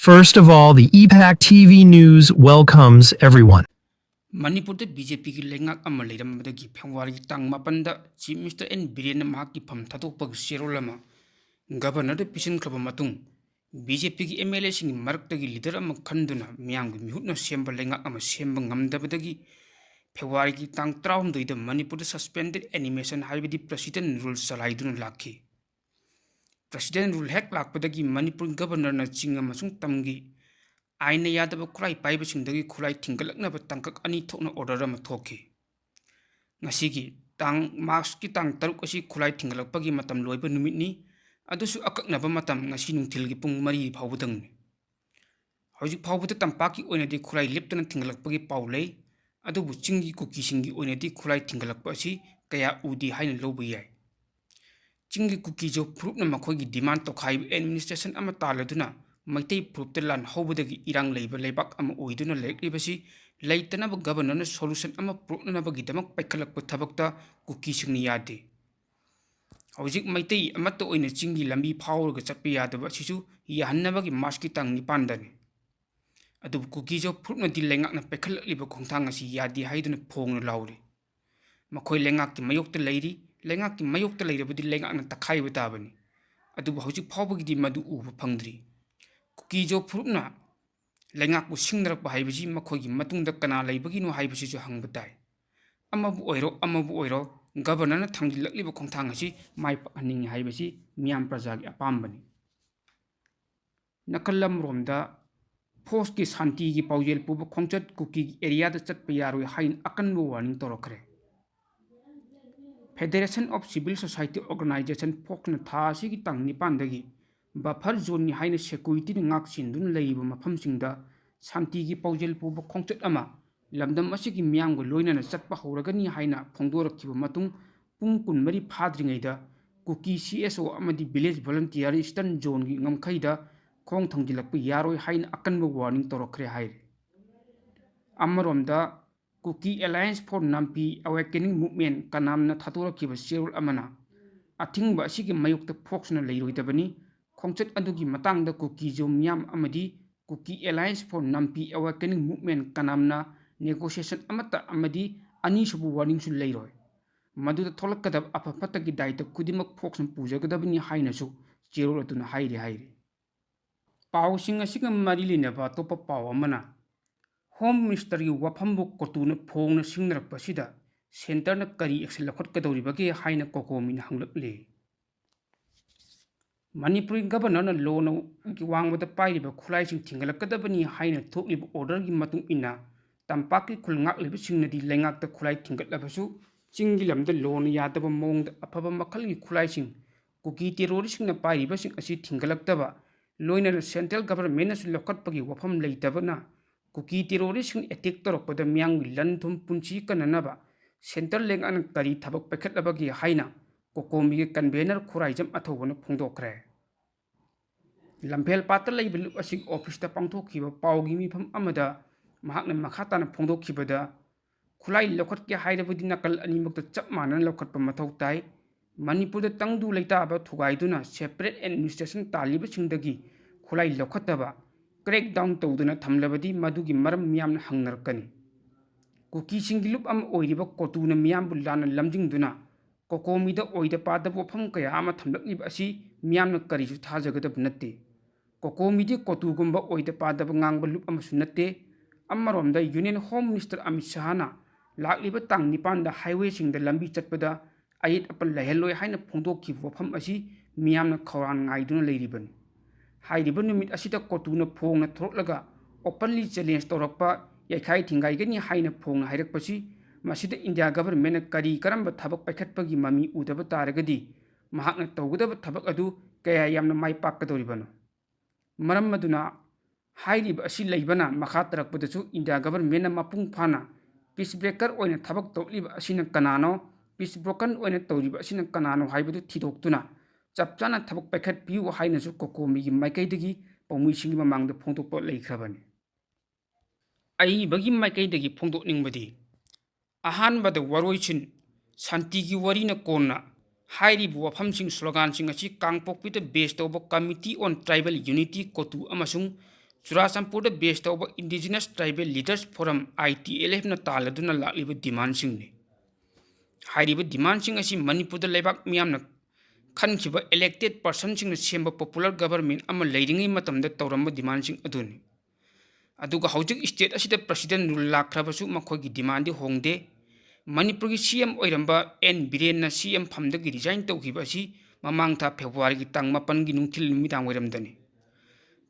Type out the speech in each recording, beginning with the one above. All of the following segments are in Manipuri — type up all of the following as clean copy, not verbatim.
First of all, the EPAC TV News welcomes everyone. Manipur BJP की लेंगाक अमा लेरमबदगी फेब्रुवारी तांग मापनदा चीफ मिनिस्टर एन बिरेन महाकी फम थादोकपग शेरोलमा गवर्नर पिसन खब मतुंग BJP की MLA सिंग मरक्तगी लीडर अमा खंदुना मियांग मिहुटना सेंब लेंगाक अमा सेंब ngamdabadagi फेब्रुवारी की तांग 19 मणिपुर सस्पेंडेड एनिमेशन हाइबदी प्रेसिडेंट रूल चलाइदुना लाखी प्रेसिडेंट रूल हेक लाखपदगी मणिपुर गवर्नर न चिंग अमसुंग तमगी आइन यादव खुलाई पाइबसिंदगी खुलाई थिंगलकनब तंकक अनि थोकना ऑर्डर अमा थोखी ngasiगी तांग मार्च की तांग 3 असी खुलाई थिंगलकपगी मतम लोइब नुमितनी अदुसु अककनब मतम ngasi नुंथिलगी पुंग 4 फावबदंगनी हौजिक फावबद तंपाकी ओइनदी खुलाई लिप्तना थिंगलकपगी पाउलै अदुबु चिंगी कुकीसिंगी ओइनदी खुलाई थिंगलकप असी कया उदी हाइन लोब याय चिंगी कुकी जो प्रूफना मखोगी डिमांड तोखाइब एडमिनिस्ट्रेशन अमा तालदुना मैतै प्रूफ लान हौबदगी इरांग लैब लेबाक अमा ओइदुना लेक्लिबसी लैतनब गवर्नर सोल्यूशन अमा प्रूफनबगीदमक पैखलकप थबकता कुकी सिंगनी यादे हौजिक मैतै अमत ओइना चिंगी लंबी फावरग चप्पे यादब असिसु याहन्नबगी मार्चकी तांग 9 दनि अदुब कुकी जो प्रूफनदि लेंगाकना पैखलकलिब खोंथांग असि यादे हाइदुना फोंगना लाउरी मखोय लेंगाकि मयोक्ता लैरी लेंगाकि मयोक्ता लैरबदि लेंगाकना तखाइब ताबनी अदुब हौजिक फावबगीदि मदु उब फंगद्री कुकी जो प्रूफना लेंगाकु सिंगरप हाइबजी मखोगी मतुंगदा कना लैबगिनो हाइबसिसु हंगबताय अमबु ओइरो गवर्नर थांजिलकलिब खोंथांग असि माइपहनिंग हाइबसी मियाम प्रजागी अपामबनी नकलम रोमदा फोर्स की शांति की पाउजेल पुब खोंचत कुकी एरिया द चटप यारोय हाइन अकनबो वार्निंग तोरखरे federation of civil society organisation फोक्सना था असिगी तांग 9 दगी बफर जोन नि हाइन सिक्योरिटी ngak सिंदुन लैब मफमसिंगदा शांति की पाउजेल पुब खोंचत अमा लमदम असिगी मियांग लोइनना चटप हौरगनी हाइना फोंदोरखिब मतुंग पुंग 14 फाद्रिङैदा कुकी CSO अमदि विलेज वॉलंटियर ईस्टर्न जोन की ngमखैदा खोंग थंजिलक यारोय हाइन अकनब वार्निंग तोरखरे हाइरे अमरोमदा कुकी अलायंस फॉर नाम्पी अवेकनिंग मूवमेंट कनामना थातोरखिब शेरुल अमना अथिंग असिगी मयुक्त फोक्सना लैरोइदबनी खोंचत अदुगी मतंगदा कुकी जो मियाम अमदी कुकी अलायंस फॉर नाम्पी अवेकनिंग मूवमेंट कनामना नेगोशिएशन अमता अमदी अनीसुबु वार्निंग सु लैरोय मदुदा थोलकदब अफफतगी दायित्व खुदिमक फोक्सना पूजगदबनी हाइनसु शेरुल अदुना हाइरे पाउसिंग असिगा मरिलिनबा अतोप पाउ अमना होम मिनिस्टर की वफमबु कोतुना फोंगना सिंगरपसिदा सेंटरना करी एक्शन लखटकदौरिबगे हाइना कोकोमिना हंगलकले मणिपुरी गवर्नर लोन की वांगबद पाइरिब खुलाइसिंग थिंगलकदबनी हाइना थोकलिब ऑर्डर की मतुंग इना तंपाकी खुलंगाकलिबसिंगनदि लेंगाकता खुलाइ थिंगलबसु चिंगी लमद लोन यादब मोंग अफब मखलगी खुलाइसिंग कुकी टेरोरिस्टना पाइरिबसिंग असि थिंगलकतबा लोइना सेंट्रल गवर्नमेंट लखटपगी वफम लेतबना कुकी टेरोरिस्ट एटेक तौरपद मियांग लनथुम पुंची कननबा सेंट्रल लेंगान करी थबक पैखलबगी हाइना कोकोमी कन्वेनर खुराइजम अथौबन फोंदोखरे लंफेल पात्र लैब लुप असि ऑफिस पांथोखिब पाउगी मिफम अमदा महाकना मखाताना फोंदोखिबदा खुलाई लखटके हाइरबदि नकल अनिमक्त चप मानन लखटप मथौ ताई मणिपुर तंगदु लेताब थुगाइदुना सेपरेट एडमिनिस्ट्रेशन तालिबसिंगदगी खुलाई लखटबा क्रैक डाउन तौदुना थमलबदि मदुगी मरम मियाम हंगनरकनी कुकी सिंगी लुप अम ओइरिब कोतुना मियाम बुलाना लमजिंगदुना कोकोमीदा ओइद पादब वफम कया अमा थमलकलिब असि मियाम करिसु थाजगदब नत्ते कोकोमीदि कोतुगुंबा ओइद पादब ngang लुप अमसु नत्ते अमरोमदा यूनियन होम मिनिस्टर अमित शाहना लाक्लिब तांग 9 दा हाईवे सिंगदा लंबी चटपदा अयत अपन लहलोय हाइना फोंदोखि वफम असि मियाम खौरान ngaiduna लेरिबनी हाइरिब नुमित असिदा कोतुना फोंगना थोरलगा ओपनली चैलेंज तौरपा याखाई थिंगाइगनी हाइना फोंगना हाइरकपसि मसिदा इंडिया गवर्नमेंट करी करंब थबक पैखटपगी ममी उदब तारगदी महाकना तौगदब थबक अदु कया यामना माइ पाकदौरिबनो मरम मदुना हाइरिब असि लैबना मखा तरकपदसु इंडिया गवर्नमेंट मपुंग फाना पीस ब्रेकर ओइना थबक तौलिब असिना कनानो पीस ब्रोकन ओइना तौरिब असिना कनानो हाइबदु थिदोक्तुना चपचाना थबक पैखट पिउ हाइनसु कोकोमीगी माइकैदगी पौमुइसिंगी ममांगद फोंदोक्प लैखरबनी अइबगी माइकैदगी फोंदोकनिंगबदी अहानबद वरोइसिन शांतिगी वरीना कोन्ना हाइरिब वफमसिंग स्लोगानसिंग असि कांगपोक्पिद बेस तौब कमिटी ऑन ट्राइबल यूनिटी कोतु अमसुंग चुराचंपुर बेस तौब indigenous tribal leaders forum ITLF न तालदुना लाक्लिब डिमांड सिंगनी हाइरिब डिमांड सिंग असी मणिपुर लेबाक मियामना खनखिब इलेक्टेड पर्सन सिंग सेंब पॉपुलर गवर्नमेंट अमा लेरिंगी मतमद तौरम डिमांड सिंग अदुनी अदुगा हौजिक स्टेट असिदा प्रेसिडेंट रूल लाख्रबसु मखोगी डिमांड होंगदे मणिपुर की CM ओइरंबा N बिरेन न CM फमदगी रिजाइन तौखिब असी ममांग था फेब्रुआरी की तंग मपन की नुंथिल नुमिदांग ओइरमदनी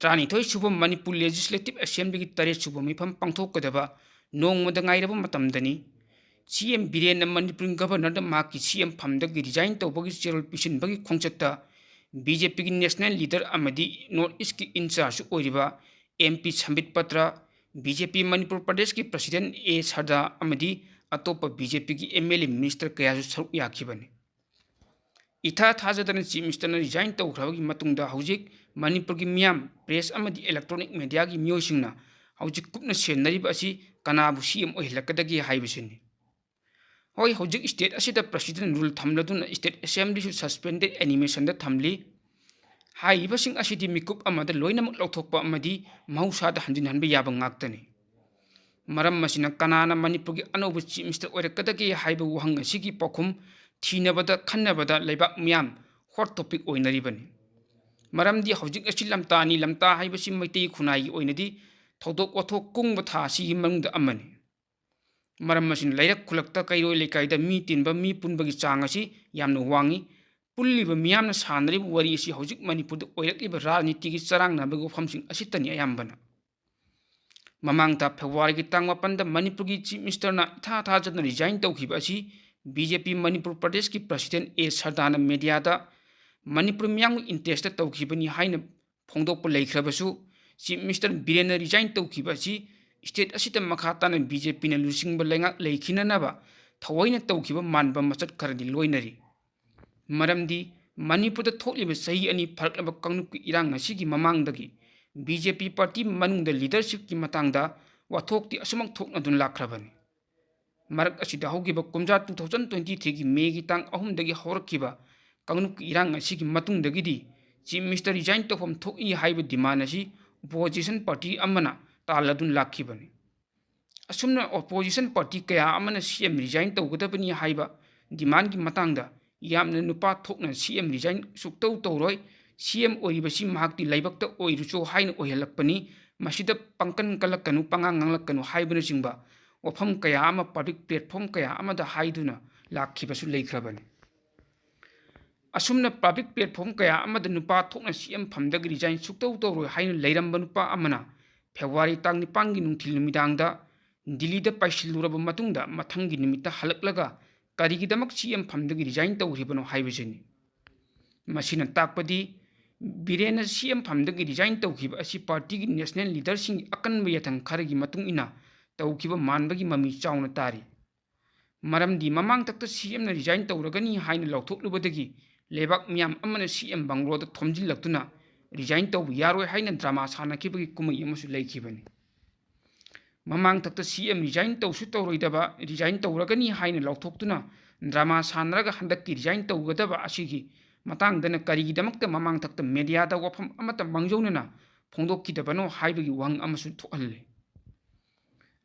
त्रानिथोय सुबह मणिपुर लेजिस्लेटिव असेंबली की तरेट सुबह मिफम पांथोकदबा नोंगमद ngairaba matamdani CM Biren Manipur governor माकी CM फमदगी रिजाइन तौबगी चेरोल पिसिनबगी खोंगचत्ता BJP की नेशनल लीडर अमदी नॉर्थ ईस्ट की इंचार्ज ओइरिबा MP संबित पत्र BJP मणिपुर प्रदेश की प्रेसिडेंट A सरदा अमदी अतोप BJP की MLA मिनिस्टर कयासु सरुक याखिबनी इथा थाजदन चीफ मिनिस्टर रिजाइन तौखरबगी मतुंगदा हौजिक मणिपुर की मियाम प्रेस अमदी इलेक्ट्रॉनिक मीडिया की मियोसिंगना हौजिक कुपना सेनरिबा असि कनाबु CM ओहिलकदगी हाइबसिनी होय हौजिक स्टेट असिदा प्रेसिडेंट रूल थमलदुन स्टेट असेंबली सु सस्पेंडेड एनिमेशन द थमली हाइबसिंग असिदि मिकुप अमद लोइनमक लौथोकपा अमदी महौसाद हंजिन हनबे याबा ngaktani मरम मसिना कनाना मणिपुर की अनौब चीफ मिनिस्टर ओइरकदगी हाइबा वहंग असिगी पखुम थीनबदा खन्नबदा लेबाक मियाम हॉट टॉपिक ओइनरिबनी मरमदी हौजिक असि लमतानी लमता हाइबसि मैतै खुनाई ओइनदी थौदोक वथोक कुंग था सिगी मनुंग अमनी मरम मसिन लैरक खुलक्ता कैरोय लेकाइदा मी तिनबा मी पुनबगी चांग असि यामना वांगी पुल्लिबा मियामना सानरिब वरी असि हौजिक मणिपुर ओइरक्लिबा राजनीति की चरांगनाबगो फमसिंग असितनी अयाम्बना ममांगता फेब्रुआरी की तंग मपन मणिपुर की चीफ मिनिस्टर इथा थाजन रिजाइन तौखिबा असि BJP मणिपुर प्रदेश की प्रेसिडेंट A सरदान मीडिया मणिपुर मियांग इंटरेस्ट तौखिबनी हाइन फोंदोक लेख्रबसु चीफ मिनिस्टर बिरेन रिजाइन तौखिबा असि स्टेट असित मखातान BJP न लुसिंग लेंगा लेखिननबा थवैन तौखिबा मानबा मचत खरदि लोइनरी मरमदी मणिपुर थोकलिबा सही अनि फरकलब कांगनुक की इरांग असिगी ममांगदगी BJP पार्टी मनुंग लीडरशिप की मतंगदा वाथोकती असमक थोकनदुन लाख्रबनी मरक असिदा हौगिबा कुमजा 2023 की मे की तांग अहुमदगी हौरखिबा कांगनुक इरांग असिगी मतुंगदगिदी चीफ मिनिस्टर रिजाइन तौफम थोकई हाइबा डिमांड असी ओपोजिशन पार्टी अमना तालदुन लाखिबनी असुमना ओपोजिशन पार्टी कया अमना CM रिजाइन तौगदबनी हाइबा डिमांड की मतंगदा यामना नुपा थोकना CM रिजाइन सुक्तौ तौरोय CM ओइबसी महाक्ति लाइबक्ता ओइरुचो हाइन ओहलकपनी मसिदा पंकन कलकनु पंगांग nganglakanu हाइबना सिंगबा वफम कया अमा पब्लिक प्लेटफॉर्म कया अमदा हाइदुना लाखिबसु लेख्रबनी असुमना पब्लिक प्लेटफॉर्म कया अमदा नुपा थोकना CM फमदग रिजाइन सुक्तौ तौरोय हाइन लैरंबा नुपा अमना फेब्रुआरी तांग निपांगी नुंथिल नुमिदांगदा दिल्लीदा पाइसिलुरबा मतुंगदा मथंगी निमित्ता हलकलगा करिगिदमक CM फमदग रिजाइन तौरिबनो हाइबसिनी मसिना ताकपदी बिरेन CM फमदग रिजाइन तौखिबा असि पार्टी की नेशनल लीडर सिंग अकनबा यथंग खरगी मतुंग इना तौखिबा मानबगी ममी चाउना तारी मरमदी ममांग तक्ता CM न रिजाइन तौरगनी हाइन लौथोकलुबदगी लेबाक मियाम अमना CM बंगलोदा थोमजिलक्तुना रिजाइन तौब यारोय हाइन ड्रामा सानखिबगी कुमई अमसु लेखिबनी ममांग तक्ता CM रिजाइन तौसु तौरोइदबा रिजाइन तौरगनी हाइन लौथोक्तुना ड्रामा सानरगा हंदक्की रिजाइन तौगदबा असिगी मतंगदना करिगिदमक्ता ममांग तक्ता मीडियादा वफम अमता मंगजौनना फोंदोक्किदबनो हाइबगी वहंग अमसु थोहल्ले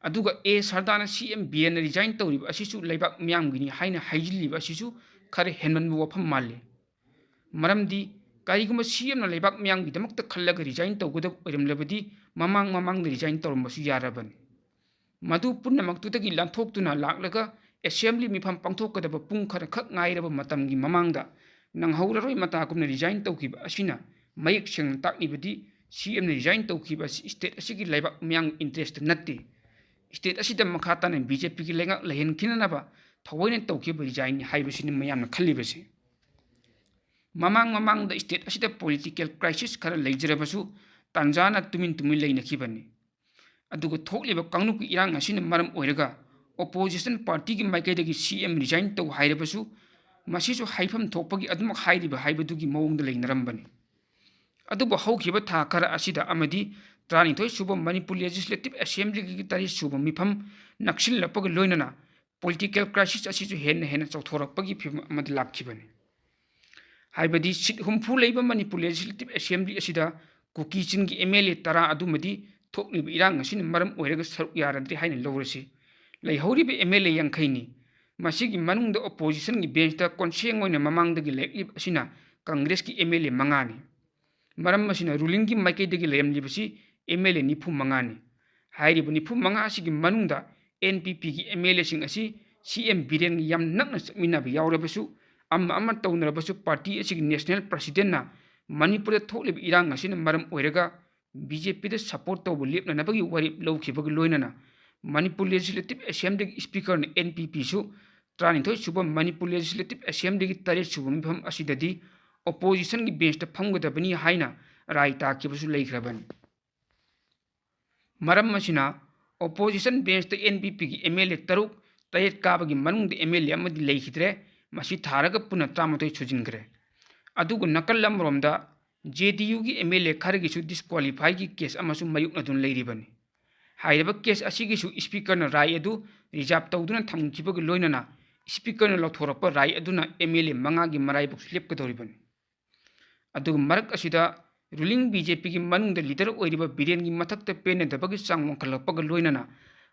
अदुगा A सरदाना CM बिरेन रिजाइन तौरिबा असिसु लेबाक मियांगगिनी हाइन हाइजिलिबा असिसु खरे हेनमनबु वफम माले मरमदी करिगुम CM न लेबाक मियांगगिदमक्ता खल्लगा रिजाइन तौगदब ओइरमलबदी ममांग रिजाइन तौरमबसु यारबनी मधु पुनमक्तुदगी लांथोक्तुना लाक्लगा असेंबली मिफम पांथोकदब पुंग खर खक ngairaba matamgi mamangda nanghaularoi matakumna resign tawkiba asina mayek seng taknibadi CM na resign tawkiba state asigi laibak myang interest natte state asida makhatana BJP ki lenga lehen kinanaba thawoina tawkiba resign haibasini mayamna khallibase mamang da state asida political crisis khara leijrabasu tanjana tumin leinakibani aduga thokliba kangnu ki irang asina maram oiraga opposition party की माइकैदगी CM रिजाइन तौ हाइरबसु मसिसु हाइफम थोपगी अदुमक हाइरिबा हाइबदुगी मौंगद लेनरंबनी अदुबो हौखिबा था खरा असिदा अमदी 32 सुबह मणिपुर लेजिस्लेटिव असेंबली की तारीख सुबह मिफम नक्सिल लपग लोइनना पॉलिटिकल क्राइसिस असिसु हेन चौथोरपगी फिम अमद लाखिबनी हाइबदी सीट हुमफु लेबा मणिपुर लेजिस्लेटिव असेंबली असिदा कुकी चिंगी MLA तरा अदुमदी थोकलिब इरांग असिन मरम ओइरगा सरुक यारद्रि हाइना लौरसि लैहौरिबे MLA यांखैनी मसिगी मनुंग ओपोजिशन की बेंच ता कोनसेंग ओइना ममांगदगी लेक्लिब असिना कांग्रेस की MLA मंगानी मरम असिना रूलिंग की माइकैदगी लेमलिबसि MLA निफु मंगानी हाइरिब निफु मंगा असिगी मनुंगदा NPP की MLA सिंग असी CM बिरेन याम नक्ना चमिनाब यावरबसु अम्मा तौनरबसु पार्टी असिगी नेशनल प्रेसिडेंट ना मणिपुर थोकलिब इरांग असिना मरम ओइरगा BJP दा सपोर्ट तौब लेपननबगी वरिब लौखिबग लोइनना Manipur legislative assembly speaker NPP सु 39 सुब मणिपुर लेजिस्लेटिव असेंबली की 3 सुब मिफम असिददी ओपोजिशन की बेंच ता फमगदबनी हाइना राय ताकिबसु लेख्रबनी मरम असिना ओपोजिशन बेंच ता NPP की MLA तरुक तयेत काबगी मनुंग MLA अमदी लेखिद्रे मसी थारग पुना 33 सुजिनग्रे अदुगु नकल अमरोमदा JDU की MLA खरगिसु डिस्क्वालीफाई की केस अमसु मयुकनदुन लेरिबनी हाइरब केस असिगिसु स्पीकर न राय अदु रिजर्व तौदुना थमखिबग लोइनना स्पीकर न लौथोरप राय अदुना MLA मंगागी मराइबु स्लिपकदोरिबनी अदुगु मरक असिदा रूलिंग BJP की मनुंग लीडर ओइरिबा बिरेन की मथक्त पेनदबगी चांग वंखलपग लोइनना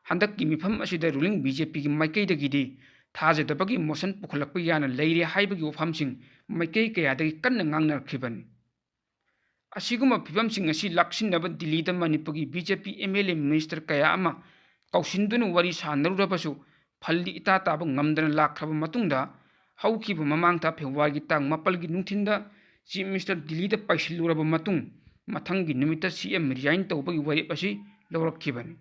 हंदक की मिफम असिदा रूलिंग BJP की माइकैदगिदी थाजदबगी मोशन पुखलप याना लेइरे हाइबगी वफमसिंग माइकै कयादगी कन्न ngangnarkhibani असिगुम फिबमसिंग असि लाक्सिनब दिल्लीद मणिपुरगी BJP MLA मिनिस्टर कया अमा कौसिनदुन वरी सानरुरबसु फल्ली इता ताब ngamdana लाख्रब मतुंगदा हौखिब ममांगता फेब्रुवारी तांग 4 की नुंथिंदा चीफ मिनिस्टर दिल्लीद पाइसिलुरब मतुंग मथंगी नुमिता CM रिजाइन तौबगी वरी असि लौरखिबनी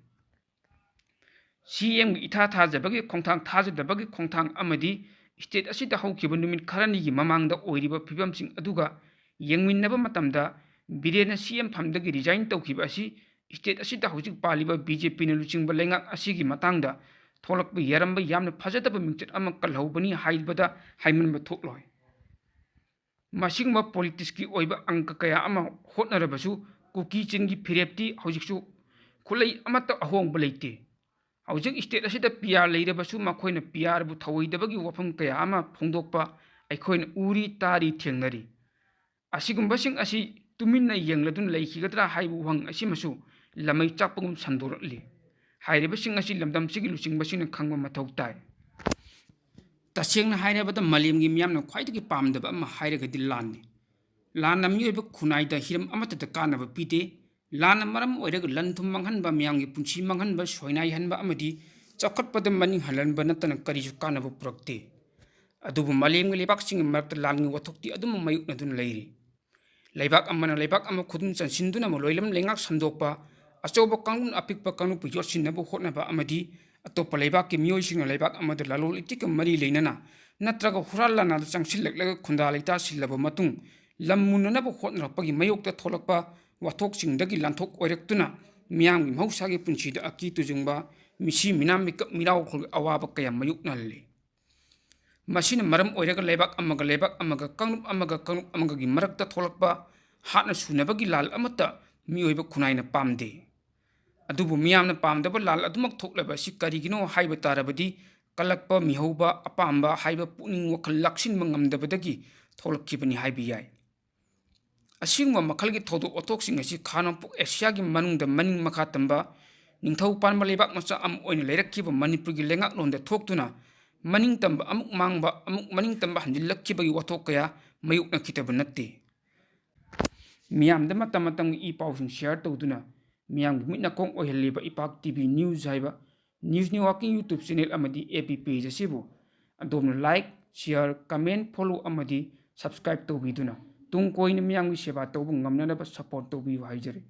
CM की इथा थाजबगी खोंथांग थाजदबगी खोंथांग अमदी स्टेट असिदा हौखिब नुमित खरनीगी ममांगदा ओइरिब फिबमसिंग अदुगा यंगमिनब मतमदा बिरेन CM फमदगी रिजाइन तौखिब असि स्टेट असिदा हौजिक पालिब BJP न लुचिंग लेंगाक असिगी मतंगदा थोलकब यारंब यामन फजदब मिंगचट अम कलहौबनी हाइबदा हाइमनब थोकलोय मसिंगब पॉलिटिक्स की ओइब अंक कया अम होटनरबसु कुकी चिंगी फिरेप्ती हौजिकसु खुलै अमत अहोंग बलेते हौजिक स्टेट असिदा PR लेरबसु मखोइना PR बु थवइदबगी वफम कया अम फोंदोकपा अखोइन उरी तारी थेंगनरी असिगुंबसिंग असि तुमिन्ना यंगलदुन लेखिगद्रा हाइबु वंग असिमसु लमै चापगुम संदोरली हाइरिबसिंग असि लमदमसिगी लुचिंगबसिंग खंगब मथौ ताय तसेंगना हाइरबदा मलेमगी मियामना ख्वाइदगी पामदबा अमा हाइरगदि लाननि लाना मियोइब खुनाइदा हिरम अमतद कानब पीते लाना मरम ओइरग लनथुम मंगहनबा मियामगी पुंछि मंगहनबा सोइनाइ हनबा अमदि चौखटपद मनिंग हलनबा नतन करिसु कानब पुरक्ते अदुबु मलेमगी लेबाकसिंग मरत लानगी वथोक्ति अदुम मयुकनदुन लेइरि लेबाक अमना लेबाक अमा खुदुम चनसिनदुना लोइलम लेंगाक संदोकपा अचौब कांगुन अपिकपा कांगुन पुयोसिनबु होटनबा अमदि अतोप लेबाक की मियोइसिंग लेबाक अमद लालोल इतिक मरी लेनना नत्रगा हुरालाना चंगसिलगलग खुंदा लेता सिलब मतुंग लम्मुननब होटनरपगी मयोक्ता थोलकपा वाथोकसिंगदगी लांथोक ओइरक्तुना मियामगी महौसागी पुंसिदा अकी तुजुंगबा मिसी मिनाम मिकप मिराव खोल अवाब कया मयुकनल्ले मसिन मरम ओइरग लेबाक अमगा कांगुप अमगा मरक्ता थोलकपा हाटना सुनबगी लाल अमता मियोइब खुनाइना पामदे अदुबु मियामना पामदब लाल अदुमक थोकलब असि करिगिनो हाइब तारबदी कलक्पा मिहौबा अपामबा हाइब पुनिंग वखल लक्सिनब ngamdabadagi थोलखिबनी हाइब याय असिंगवा मखलगी थोदो ओथोक्सिंग असि खानोपुक एशियागी मनुंगदा मनिंग मखा तंबा निंगथौ पानबा लेबाक मचा अम ओइन लेरक्खिबा मणिपुरगी लेंगाक लोंदा थोक्तुना मनिंग तंबा अमुक मांगबा अमुक मनिंग तंबा हंजिलक्खिबगी वथोक कया मयुकना खितब नत्ते मियामदा मतम मतम ई पाउसिंग शेयर तौदुना मियाम मिटना कोंग ओहलिबा इपाक TV न्यूज हाइबा न्यूज नेटवर्किंग YouTube चैनल अमदी AP पेज असिबु अदोमना लाइक शेयर कमेंट फॉलो अमदी सब्सक्राइब तौबिदुना तुंग कोइन मियाम सेवा तौब ngamnanaba सपोर्ट तौबियु हाइजरे।